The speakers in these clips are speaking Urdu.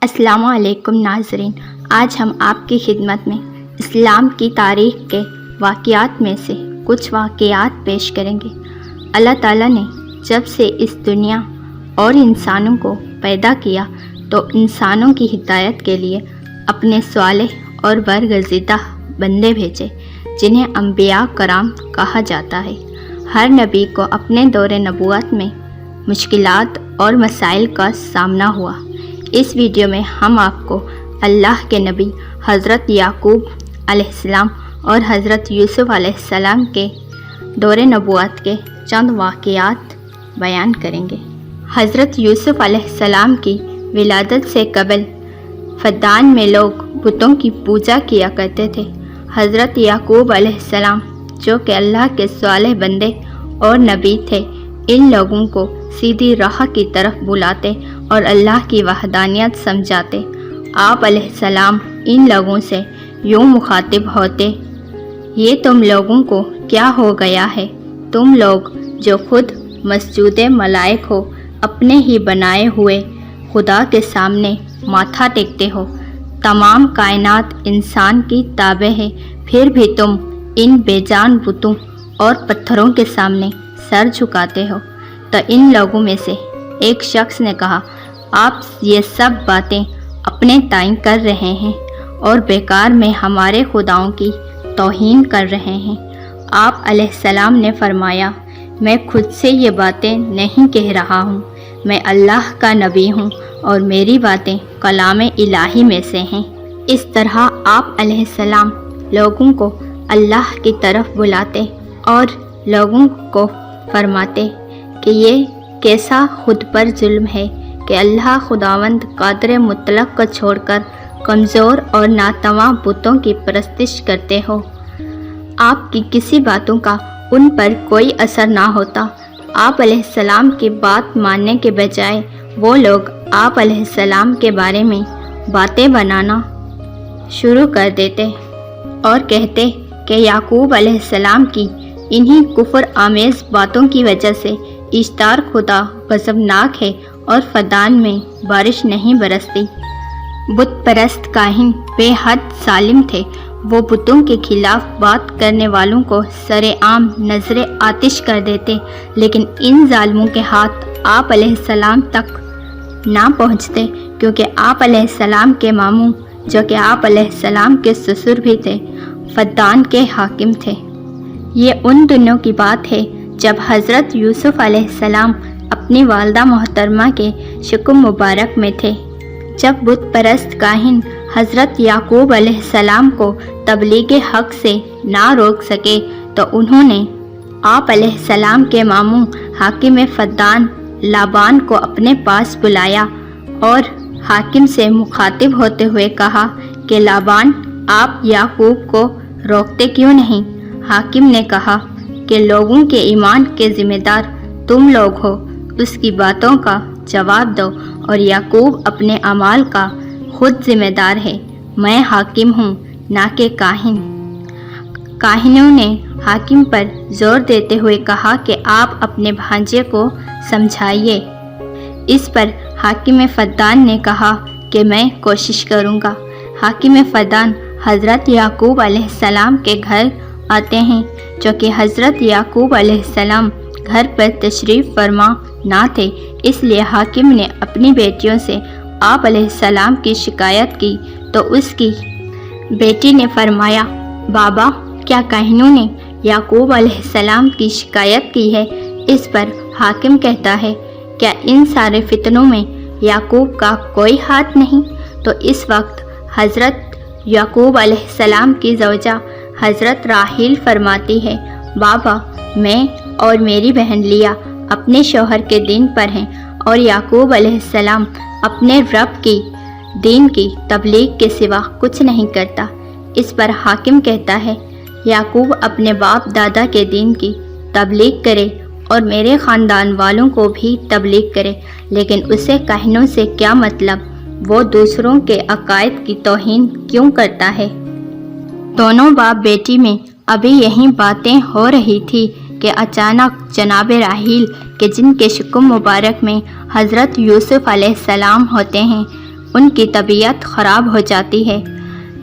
السلام علیکم ناظرین، آج ہم آپ کی خدمت میں اسلام کی تاریخ کے واقعات میں سے کچھ واقعات پیش کریں گے۔ اللہ تعالیٰ نے جب سے اس دنیا اور انسانوں کو پیدا کیا تو انسانوں کی ہدایت کے لیے اپنے صالح اور برگزیدہ بندے بھیجے، جنہیں انبیاء کرام کہا جاتا ہے۔ ہر نبی کو اپنے دور نبوت میں مشکلات اور مسائل کا سامنا ہوا۔ اس ویڈیو میں ہم آپ کو اللہ کے نبی حضرت یعقوب علیہ السلام اور حضرت یوسف علیہ السلام کے دور نبوت کے چند واقعات بیان کریں گے۔ حضرت یوسف علیہ السلام کی ولادت سے قبل فدان میں لوگ بتوں کی پوجا کیا کرتے تھے۔ حضرت یعقوب علیہ السلام جو کہ اللہ کے صالح بندے اور نبی تھے، ان لوگوں کو سیدھی راہ کی طرف بلاتے اور اللہ کی وحدانیت سمجھاتے۔ آپ علیہ السلام ان لوگوں سے یوں مخاطب ہوتے: یہ تم لوگوں کو کیا ہو گیا ہے؟ تم لوگ جو خود مسجود ملائک ہو، اپنے ہی بنائے ہوئے خدا کے سامنے ماتھا ٹیکتے ہو۔ تمام کائنات انسان کی تابع ہے، پھر بھی تم ان بے جان بتوں اور پتھروں کے سامنے سر جھکاتے ہو۔ تو ان لوگوں میں سے ایک شخص نے کہا: آپ یہ سب باتیں اپنے تئیں کر رہے ہیں اور بیکار میں ہمارے خداؤں کی توہین کر رہے ہیں۔ آپ علیہ السلام نے فرمایا: میں خود سے یہ باتیں نہیں کہہ رہا ہوں، میں اللہ کا نبی ہوں اور میری باتیں کلام الہی میں سے ہیں۔ اس طرح آپ علیہ السلام لوگوں کو اللہ کی طرف بلاتے اور لوگوں کو فرماتے کہ یہ کیسا خود پر ظلم ہے کہ اللہ خداوند قادر مطلق کو چھوڑ کر کمزور اور ناتواں بتوں کی پرستش کرتے ہو۔ آپ کی کسی باتوں کا ان پر کوئی اثر نہ ہوتا۔ آپ علیہ السلام کی بات ماننے کے بجائے وہ لوگ آپ علیہ السلام کے بارے میں باتیں بنانا شروع کر دیتے اور کہتے کہ یعقوب علیہ السلام کی انہی کفر آمیز باتوں کی وجہ سے اشتار خدا غضبناک ہے اور فدان میں بارش نہیں برستی۔ بت پرست کاہن بے حد ظالم تھے۔ وہ بتوں کے خلاف بات کرنے والوں کو سرے عام نظر آتش کر دیتے، لیکن ان ظالموں کے ہاتھ آپ علیہ السلام تک نہ پہنچتے، کیونکہ آپ علیہ السلام کے ماموں جو کہ آپ علیہ السلام کے سسر بھی تھے، فدان کے حاکم تھے۔ یہ ان دنوں کی بات ہے جب حضرت یوسف علیہ السلام اپنی والدہ محترمہ کے شکم مبارک میں تھے۔ جب بت پرست کاہن حضرت یعقوب علیہ السلام کو تبلیغ حق سے نہ روک سکے تو انہوں نے آپ علیہ السلام کے ماموں حاکم فدان لابان کو اپنے پاس بلایا اور حاکم سے مخاطب ہوتے ہوئے کہا کہ لابان، آپ یعقوب کو روکتے کیوں نہیں؟ حاکم نے کہا کہ لوگوں کے ایمان کے ذمہ دار تم لوگ ہو، اس کی باتوں کا جواب دو، اور یعقوب اپنے اعمال کا خود ذمہ دار ہے۔ میں حاکم ہوں، نہ کہ کاہن۔ کاہنوں نے حاکم پر زور دیتے ہوئے کہا کہ آپ اپنے بھانجے کو سمجھائیے۔ اس پر حاکم فدان نے کہا کہ میں کوشش کروں گا۔ حاکم فدان حضرت یعقوب علیہ السلام کے گھر آتے ہیں، جو کہ حضرت یعقوب علیہ السلام گھر پر تشریف فرما نہ تھے، اس لیے حاکم نے اپنی بیٹیوں سے آپ علیہ السلام کی شکایت کی تو اس کی بیٹی نے فرمایا: بابا، کیا کاہنوں نے یعقوب علیہ السلام کی شکایت کی ہے؟ اس پر حاکم کہتا ہے: کیا ان سارے فتنوں میں یعقوب کا کوئی ہاتھ نہیں؟ تو اس وقت حضرت یعقوب علیہ السلام کی زوجہ حضرت راحیل فرماتی ہے: بابا، میں اور میری بہن لیا اپنے شوہر کے دین پر ہیں اور یعقوب علیہ السلام اپنے رب کی دین کی تبلیغ کے سوا کچھ نہیں کرتا۔ اس پر حاکم کہتا ہے: یعقوب اپنے باپ دادا کے دین کی تبلیغ کرے اور میرے خاندان والوں کو بھی تبلیغ کرے، لیکن اسے کاہنوں سے کیا مطلب؟ وہ دوسروں کے عقائد کی توہین کیوں کرتا ہے؟ دونوں باپ بیٹی میں ابھی یہی باتیں ہو رہی تھی کہ اچانک جناب راحیل کہ جن کے شکم مبارک میں حضرت یوسف علیہ السلام ہوتے ہیں، ان کی طبیعت خراب ہو جاتی ہے۔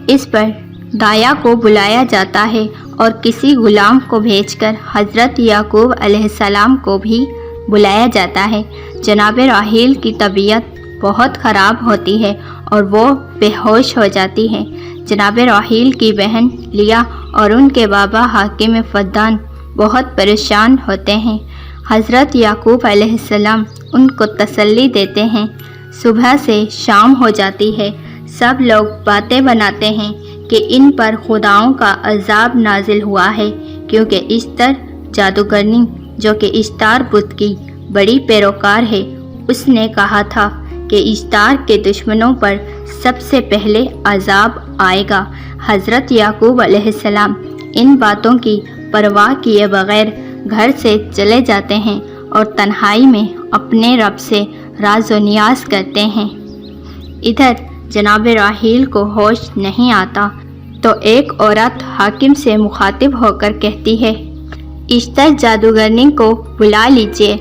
اس پر دایا کو بلایا جاتا ہے اور کسی غلام کو بھیج کر حضرت یعقوب علیہ السلام کو بھی بلایا جاتا ہے۔ جناب راحیل کی طبیعت بہت خراب ہوتی ہے اور وہ بے ہوش ہو جاتی ہے۔ جناب راحیل کی بہن لیا اور ان کے بابا حاکم فدان بہت پریشان ہوتے ہیں۔ حضرت یعقوب علیہ السلام ان کو تسلی دیتے ہیں۔ صبح سے شام ہو جاتی ہے، سب لوگ باتیں بناتے ہیں کہ ان پر خداؤں کا عذاب نازل ہوا ہے، کیونکہ اشتر جادوگرنی جو کہ اشتار بت کی بڑی پیروکار ہے، اس نے کہا تھا کہ اشتار کے دشمنوں پر سب سے پہلے عذاب آئے گا۔ حضرت یعقوب علیہ السلام ان باتوں کی پرواہ کیے بغیر گھر سے چلے جاتے ہیں اور تنہائی میں اپنے رب سے راز و نیاز کرتے ہیں۔ ادھر جناب راحیل کو ہوش نہیں آتا تو ایک عورت حاکم سے مخاطب ہو کر کہتی ہے، اشتر جادوگرنی کو بلا لیجئے،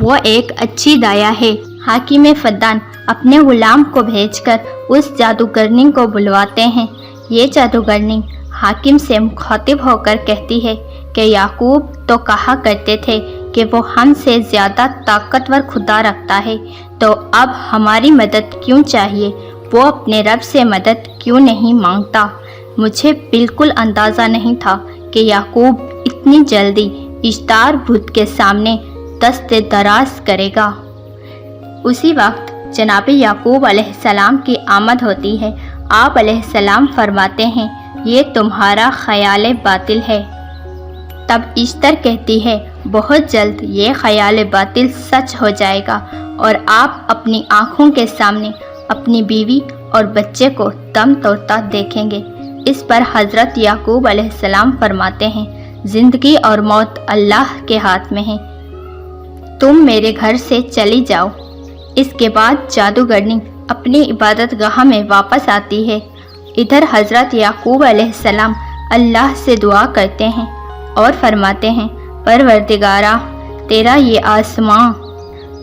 وہ ایک اچھی دایا ہے۔ حاکم فدان اپنے غلام کو بھیج کر اس جادوگرنی کو بلواتے ہیں۔ یہ جادوگرنی حاکم سے مخاطب ہو کر کہتی ہے کہ یعقوب تو کہا کرتے تھے کہ وہ ہم سے زیادہ طاقتور خدا رکھتا ہے، تو اب ہماری مدد کیوں چاہیے؟ وہ اپنے رب سے مدد کیوں نہیں مانگتا؟ مجھے بالکل اندازہ نہیں تھا کہ یعقوب اتنی جلدی اشتار بت کے سامنے دست دراز کرے گا۔ اسی وقت جناب یعقوب علیہ السلام کی آمد ہوتی ہے۔ آپ علیہ السلام فرماتے ہیں، یہ تمہارا خیال باطل ہے۔ تب اشتر کہتی ہے، بہت جلد یہ خیال باطل سچ ہو جائے گا اور آپ اپنی آنکھوں کے سامنے اپنی بیوی اور بچے کو دم توڑتا دیکھیں گے۔ اس پر حضرت یعقوب علیہ السلام فرماتے ہیں، زندگی اور موت اللہ کے ہاتھ میں ہے، تم میرے گھر سے چلی جاؤ۔ اس کے بعد جادوگرنی اپنی عبادت گاہ میں واپس آتی ہے۔ ادھر حضرت یعقوب علیہ السلام اللہ سے دعا کرتے ہیں اور فرماتے ہیں، پروردگارا، تیرا یہ آسماں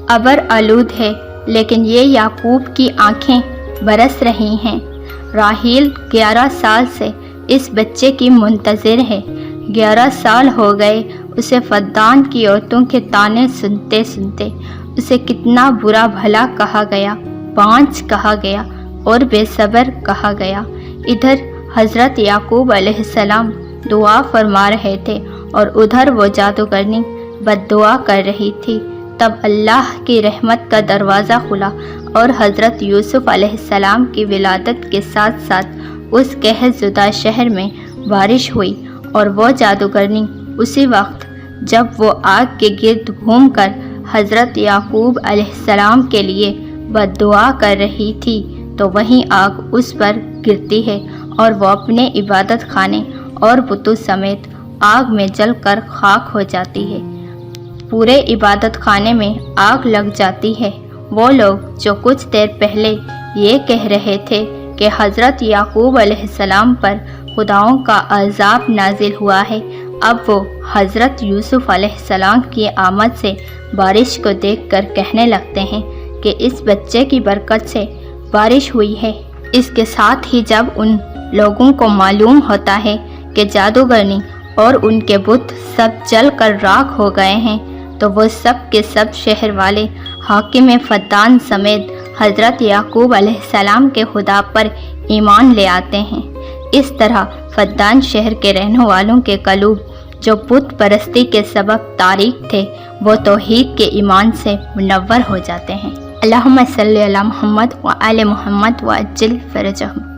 ابر آلود ہے، لیکن یہ یعقوب کی آنکھیں برس رہی ہیں۔ راحیل 11 سال سے اس بچے کی منتظر ہے۔ 11 سال ہو گئے اسے فدان کی عورتوں کے طعنے سنتے سنتے۔ اسے کتنا برا بھلا کہا گیا، پانچ کہا گیا اور بے صبر کہا گیا۔ ادھر حضرت یعقوب علیہ السلام دعا فرما رہے تھے اور ادھر وہ جادوگرنی بد دعا کر رہی تھی۔ تب اللہ کی رحمت کا دروازہ کھلا اور حضرت یوسف علیہ السلام کی ولادت کے ساتھ ساتھ اس قحط زدہ شہر میں بارش ہوئی، اور وہ جادوگرنی اسی وقت جب وہ آگ کے گرد گھوم کر حضرت یعقوب علیہ السلام کے لیے بد دعا کر رہی تھی تو وہیں آگ اس پر گرتی ہے اور وہ اپنے عبادت خانے اور بتوں سمیت آگ میں جل کر خاک ہو جاتی ہے۔ پورے عبادت خانے میں آگ لگ جاتی ہے۔ وہ لوگ جو کچھ دیر پہلے یہ کہہ رہے تھے کہ حضرت یعقوب علیہ السلام پر خداؤں کا عذاب نازل ہوا ہے، اب وہ حضرت یوسف علیہ السلام کی آمد سے بارش کو دیکھ کر کہنے لگتے ہیں کہ اس بچے کی برکت سے بارش ہوئی ہے۔ اس کے ساتھ ہی جب ان لوگوں کو معلوم ہوتا ہے کہ جادوگرنی اور ان کے بت سب جل کر راکھ ہو گئے ہیں، تو وہ سب کے سب شہر والے حاکم فدان سمیت حضرت یعقوب علیہ السلام کے خدا پر ایمان لے آتے ہیں۔ اس طرح فدان شہر کے رہنے والوں کے قلوب جو بت پرستی کے سبب تاریک تھے، وہ توحید کے ایمان سے منور ہو جاتے ہیں۔ اللہم صلی علی محمد و آل محمد وعجل فرجہم۔